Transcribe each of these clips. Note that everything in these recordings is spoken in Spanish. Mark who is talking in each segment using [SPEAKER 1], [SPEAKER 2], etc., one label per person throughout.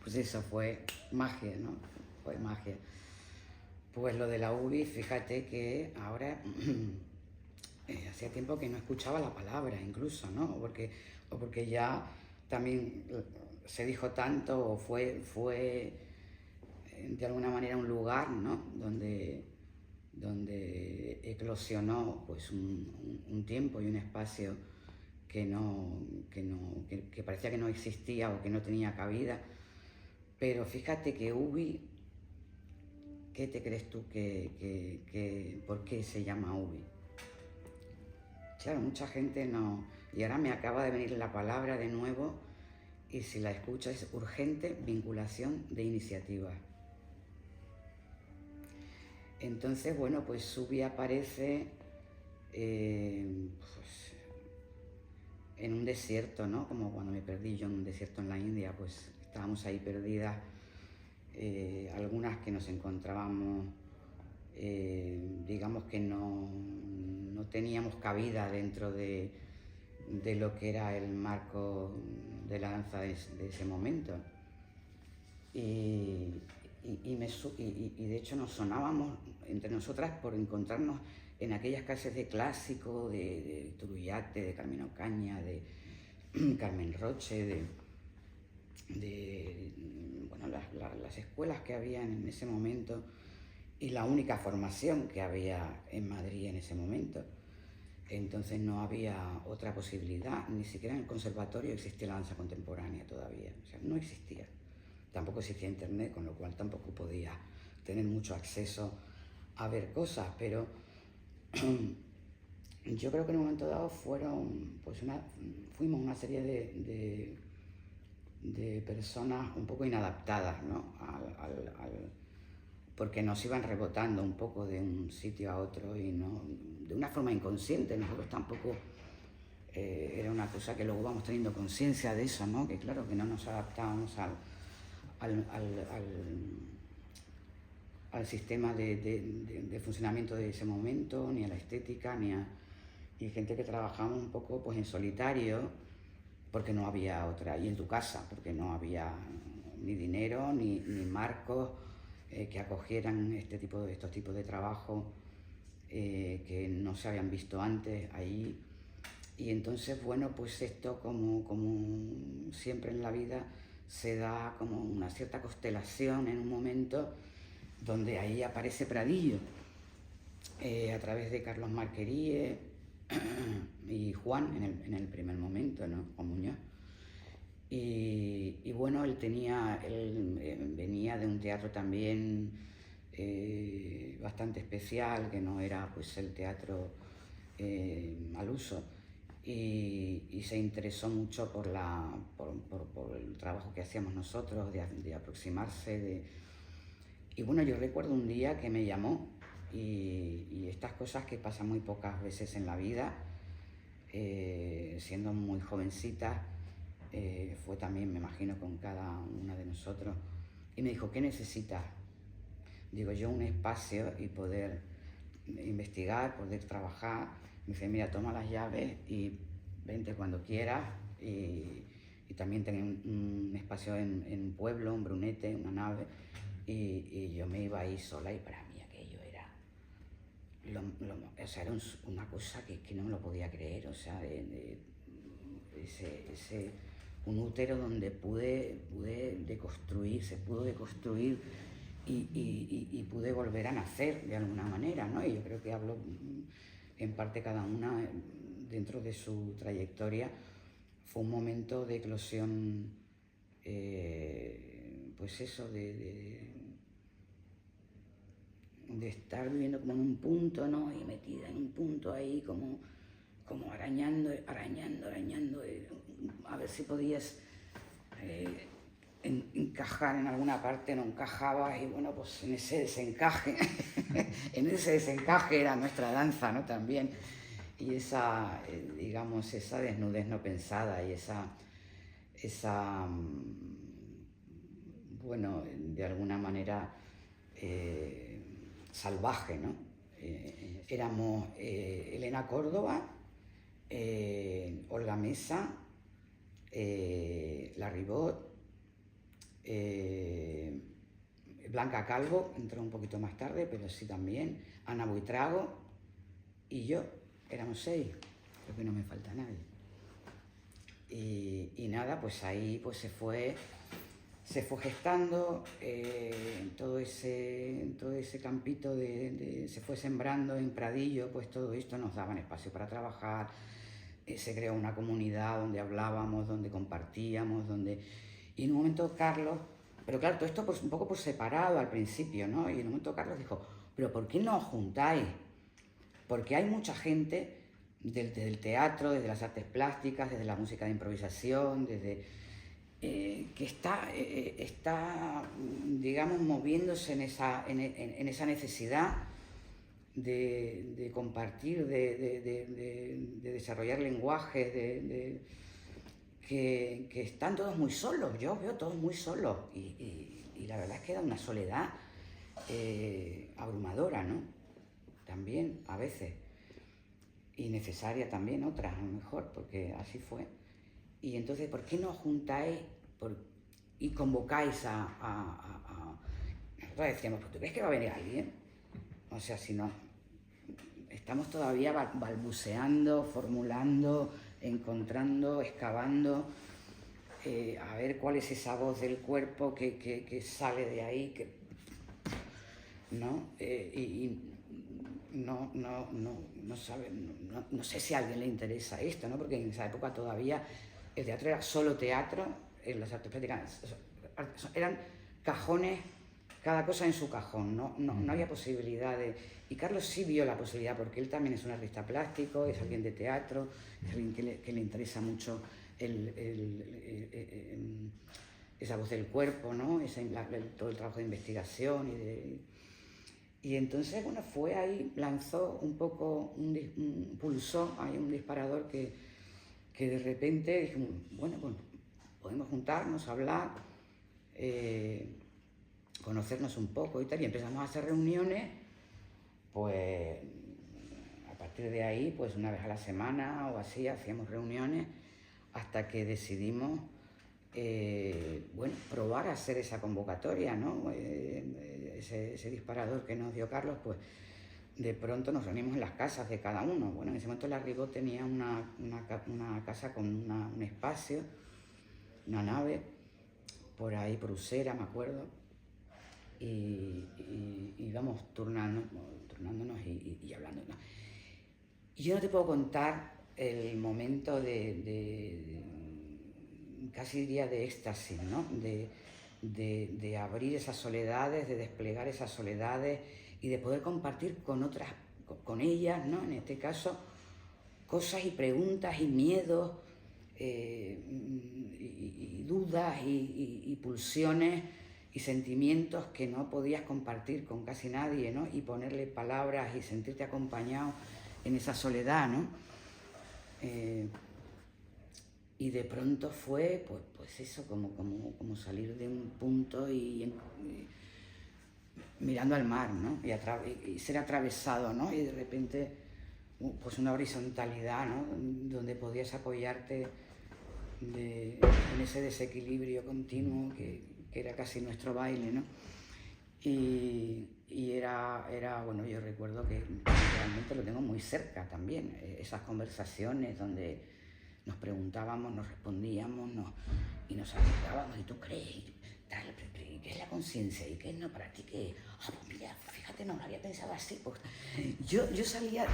[SPEAKER 1] Pues eso fue magia, ¿no? Fue magia. Pues lo de la UBI, fíjate que ahora hacía tiempo que no escuchaba la palabra incluso, ¿no? O porque ya también se dijo tanto, o fue de alguna manera un lugar, ¿no? Donde eclosionó pues un tiempo y un espacio que parecía que no existía o que no tenía cabida. Pero fíjate que UBI, ¿qué te crees tú por qué se llama UBI? Claro, mucha gente no... Y ahora me acaba de venir la palabra de nuevo, y si la escuchas es urgente vinculación de iniciativas. Entonces, bueno, pues UBI aparece pues, en un desierto, ¿no? Como cuando me perdí yo en un desierto en la India, pues estábamos ahí perdidas, algunas que nos encontrábamos, digamos que no teníamos cabida dentro de lo que era el marco de la danza de ese momento. Y de hecho nos sonábamos entre nosotras por encontrarnos en aquellas clases de clásico, de Turullate, de Carmen Ocaña, de Carmen Roche, bueno, las escuelas que había en ese momento, y la única formación que había en Madrid en ese momento. Entonces no había otra posibilidad, ni siquiera en el conservatorio existía la danza contemporánea todavía, o sea, no existía. Tampoco existía internet, con lo cual tampoco podía tener mucho acceso a ver cosas, pero yo creo que en un momento dado fuimos una serie de personas un poco inadaptadas, ¿no? Porque nos iban rebotando un poco de un sitio a otro, y no, de una forma inconsciente. Nosotros tampoco, era una cosa que luego vamos teniendo conciencia de eso, ¿no? Que claro, que no nos adaptábamos al sistema de funcionamiento de ese momento, ni a la estética, y gente que trabajamos un poco pues en solitario, porque no había otra, y en tu casa, porque no había ni dinero, ni marcos que acogieran estos tipos de trabajo que no se habían visto antes ahí. Y entonces, bueno, pues esto, como siempre en la vida, se da como una cierta constelación en un momento donde ahí aparece Pradillo, a través de Carlos Marqueríe y Juan en el primer momento, ¿no? Juan Muñoz. Y bueno, él venía de un teatro también bastante especial, que no era pues el teatro al uso, y se interesó mucho por el trabajo que hacíamos nosotros, de aproximarse. Y bueno, yo recuerdo un día que me llamó, y estas cosas que pasan muy pocas veces en la vida, siendo muy jovencita, fue también, me imagino, con cada una de nosotros, y me dijo: ¿qué necesitas? Digo yo: un espacio y poder investigar, poder trabajar. Me dice: mira, toma las llaves y vente cuando quieras, y también tener un espacio en un pueblo, en Brunete, una nave, y yo me iba ahí sola, y para mí aquello era o sea, era una cosa que no me lo podía creer, o sea, un útero donde se pudo deconstruir, y pude volver a nacer de alguna manera, ¿no? Y yo creo que hablo en parte cada una dentro de su trayectoria. Fue un momento de eclosión, pues eso, de estar viviendo como en un punto, ¿no? Y metida en un punto ahí, como arañando, a ver si podías encajar en alguna parte, no encajabas, y bueno, pues en ese desencaje, era nuestra danza, ¿no? También, y esa, digamos, esa desnudez no pensada, y bueno, de alguna manera salvaje, ¿no? Éramos Elena Córdoba, Olga Mesa, La Ribot, Blanca Calvo, entró un poquito más tarde, pero sí también, Ana Buitrago y yo, éramos 6, creo que no me falta nadie. Y nada, pues ahí pues se fue gestando todo ese campito se fue sembrando en Pradillo, pues todo esto nos daban espacio para trabajar, se creó una comunidad donde hablábamos, donde compartíamos, y en un momento Carlos, pero claro, todo esto pues un poco por separado al principio, ¿no? Y en un momento Carlos dijo, pero ¿por qué no os juntáis? Porque hay mucha gente desde el teatro, desde las artes plásticas, desde la música de improvisación, desde que está, digamos, moviéndose en esa necesidad de compartir, de desarrollar lenguajes, que están todos muy solos. Yo veo todos muy solos y la verdad es que da una soledad abrumadora, ¿no? También a veces, y necesaria también otras a lo mejor, porque así fue. Y entonces, ¿por qué no os juntáis y convocáis nosotros decíamos, ¿tú crees que va a venir alguien? O sea, si no, estamos todavía balbuceando, formulando, encontrando, excavando, a ver cuál es esa voz del cuerpo que sale de ahí, ¿no? No sé si a alguien le interesa esto, ¿no? Porque en esa época todavía el teatro era solo teatro, las artes plásticas eran cajones, cada cosa en su cajón, no había posibilidad de... Y Carlos sí vio la posibilidad, porque él también es un artista plástico, es alguien de teatro, es alguien que le interesa mucho esa voz del cuerpo, ¿no? Todo el trabajo de investigación y entonces, bueno, fue ahí, lanzó un poco, pulsó ahí un disparador que de repente dijimos, bueno, pues podemos juntarnos, hablar, conocernos un poco y tal, y empezamos a hacer reuniones, pues a partir de ahí, pues una vez a la semana o así, hacíamos reuniones hasta que decidimos, bueno, probar a hacer esa convocatoria, ¿no? Ese disparador que nos dio Carlos, pues de pronto nos reunimos en las casas de cada uno. Bueno, en ese momento la Ribot tenía una casa con un espacio, una nave, por ahí, por Usera, me acuerdo, y íbamos turnándonos y hablando, ¿no? Y yo no te puedo contar el momento casi diría de éxtasis, ¿no? De abrir esas soledades, de desplegar esas soledades y de poder compartir con otras, con ellas, ¿no? En este caso, cosas y preguntas y miedos y dudas y pulsiones y sentimientos que no podías compartir con casi nadie, ¿no? Y ponerle palabras y sentirte acompañado en esa soledad, ¿no? Y de pronto fue, pues eso, como salir de un punto y mirando al mar, ¿no? Y ser atravesado, ¿no? Y de repente, pues una horizontalidad, ¿no? Donde podías apoyarte en ese desequilibrio continuo que era casi nuestro baile, ¿no? Y era, bueno, yo recuerdo que realmente lo tengo muy cerca también, esas conversaciones donde nos preguntábamos, nos respondíamos y nos acercábamos, ¿y tú crees? Tal, ¿qué es la conciencia? ¿Y qué no para ti? ¿Qué? Ah, pues mira, fíjate, no lo había pensado así. Pues, yo salía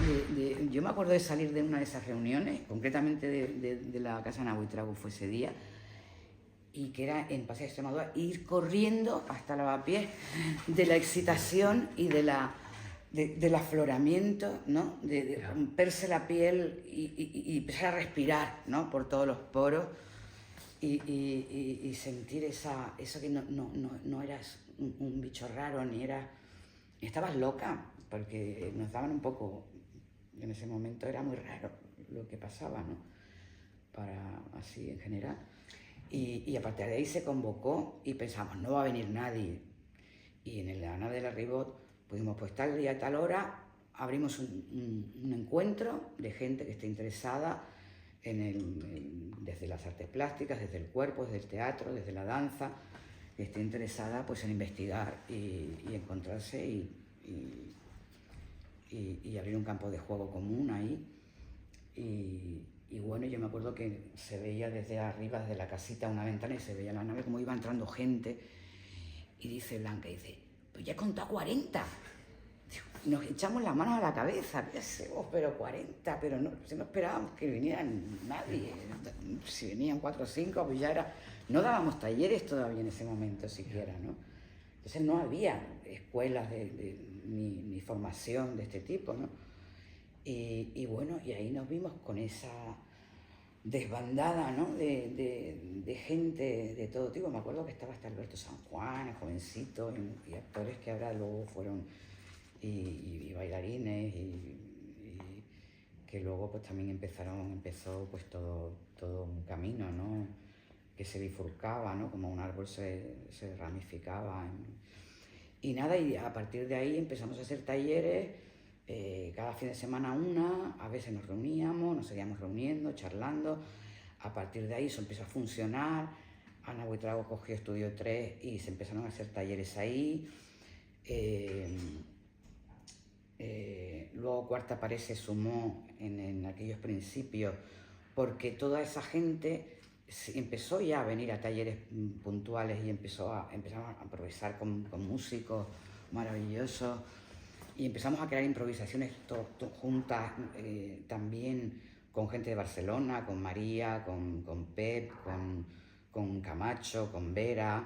[SPEAKER 1] yo me acuerdo de salir de una de esas reuniones, concretamente de la Casa Ana Buitrago fue ese día, y que era en Paseo de Extremadura, e ir corriendo hasta Lavapiés de la excitación y del afloramiento, ¿no? De romperse la piel y empezar a respirar, ¿no? Por todos los poros y sentir eso que no eras un bicho raro, ni estabas loca, porque nos daban un poco, en ese momento era muy raro lo que pasaba, ¿no? Así en general. Y a partir de ahí se convocó y pensamos, no va a venir nadie. Y en la nave de la Ribot pudimos, pues tal día, tal hora, abrimos un encuentro de gente que esté interesada desde las artes plásticas, desde el cuerpo, desde el teatro, desde la danza, que esté interesada pues en investigar y encontrarse y abrir un campo de juego común ahí. Y bueno, yo me acuerdo que se veía desde arriba, desde la casita, una ventana, y se veía la nave como iba entrando gente. Y dice Blanca, dice, pues ya he contado 40. Y nos echamos las manos a la cabeza, pero 40, pero no, si no esperábamos que vinieran nadie. Si venían 4 o 5, pues ya era... No dábamos talleres todavía en ese momento siquiera, ¿no? Entonces no había escuelas ni formación de este tipo, ¿no? Y bueno, y ahí nos vimos con esa desbandada, ¿no? de gente de todo tipo. Me acuerdo que estaba hasta Alberto San Juan, jovencito, y actores que ahora luego fueron, y bailarines, y que luego pues también empezó pues todo un camino, ¿no? Que se bifurcaba, ¿no? Como un árbol se ramificaba. Y nada, y a partir de ahí empezamos a hacer talleres, cada fin de semana a veces nos reuníamos, nos seguíamos reuniendo, charlando. A partir de ahí eso empezó a funcionar. Ana Buitrago cogió Estudio 3 y se empezaron a hacer talleres ahí. Luego Cuarta Pared se sumó en aquellos principios, porque toda esa gente empezó ya a venir a talleres puntuales y empezamos a improvisar con músicos maravillosos, y empezamos a crear improvisaciones juntas, también con gente de Barcelona, con María, con Pep, con Camacho, con Vera,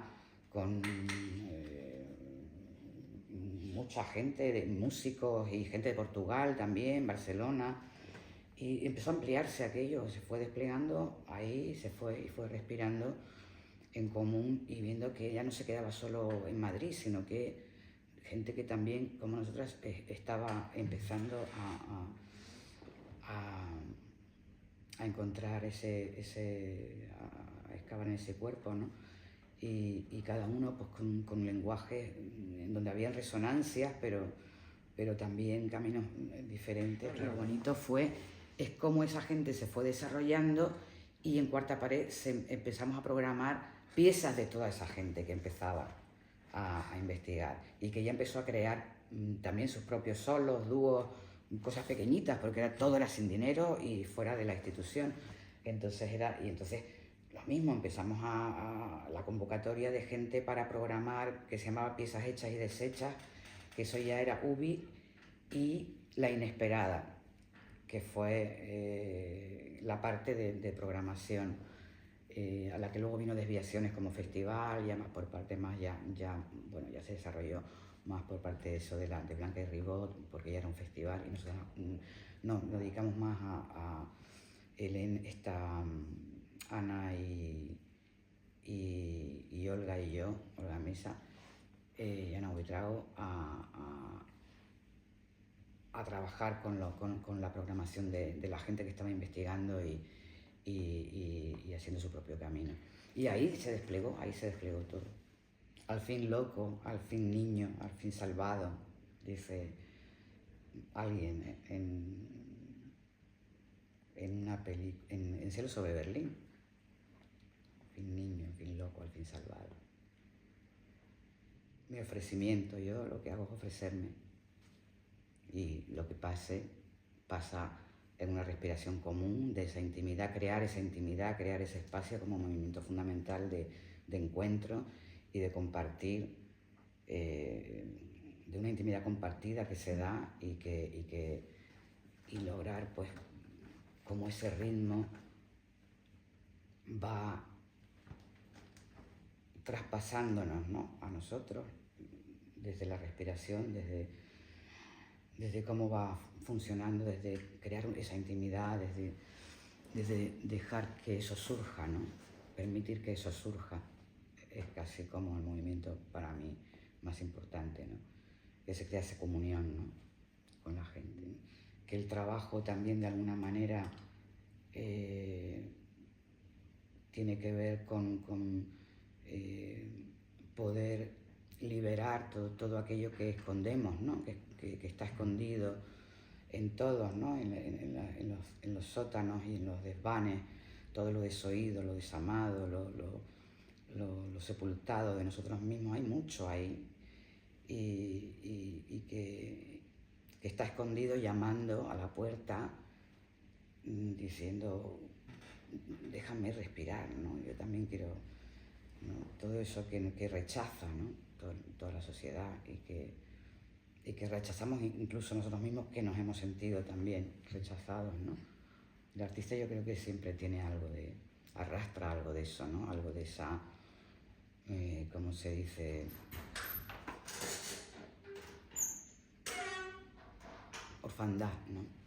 [SPEAKER 1] con mucha gente, músicos y gente de Portugal también, Barcelona. Y empezó a ampliarse aquello, se fue desplegando ahí, se fue respirando en común, y viendo que ya no se quedaba solo en Madrid, sino que gente que también, como nosotras, estaba empezando a encontrar a excavar en ese cuerpo, ¿no? Y cada uno pues con lenguajes en donde había resonancias, pero también caminos diferentes. Lo bonito es cómo esa gente se fue desarrollando, y en Cuarta Pared empezamos a programar piezas de toda esa gente que empezaba a investigar, y que ya empezó a crear también sus propios solos, dúos, cosas pequeñitas, porque todo era sin dinero y fuera de la institución. Entonces lo mismo, empezamos a la convocatoria de gente para programar, que se llamaba Piezas Hechas y Deshechas, que eso ya era UBI, y La Inesperada, que fue la parte de programación, a la que luego vino Desviaciones como festival, ya más por parte ya se desarrolló más por parte de eso de Blanca y Ribot, porque ya era un festival, y nosotros nos dedicamos más a Ana y Olga y yo, Olga Mesa, y Ana Buitrago, a trabajar con la programación de la gente que estaba investigando y haciendo su propio camino. Y ahí se desplegó todo. Al fin loco, al fin niño, al fin salvado, dice alguien en Cielo sobre Berlín. Al fin niño, al fin loco, al fin salvado. Mi ofrecimiento, yo lo que hago es ofrecerme. Y lo que pasa en una respiración común de esa intimidad, crear ese espacio como movimiento fundamental de encuentro y de compartir, de una intimidad compartida que se da, y lograr pues como ese ritmo va traspasándonos, ¿no? A nosotros, desde la respiración, desde cómo va funcionando, desde crear esa intimidad, desde dejar que eso surja, ¿no? Permitir que eso surja es casi como el movimiento para mí más importante, ¿no? Que se crea esa comunión, ¿no? Con la gente, ¿no? Que el trabajo también de alguna manera tiene que ver con poder liberar todo aquello que escondemos, ¿no? Que está escondido, en todos, ¿no? En los sótanos y en los desvanes, todo lo desoído, lo desamado, lo sepultado de nosotros mismos, hay mucho ahí. Y que está escondido llamando a la puerta, diciendo, déjame respirar, ¿no? Yo también quiero, ¿no? Todo eso que rechaza, ¿no? Toda la sociedad y que rechazamos incluso nosotros mismos, que nos hemos sentido también rechazados, ¿no? El artista yo creo que siempre tiene algo arrastra algo de eso, ¿no? Algo de esa, ¿cómo se dice? Orfandad, ¿no?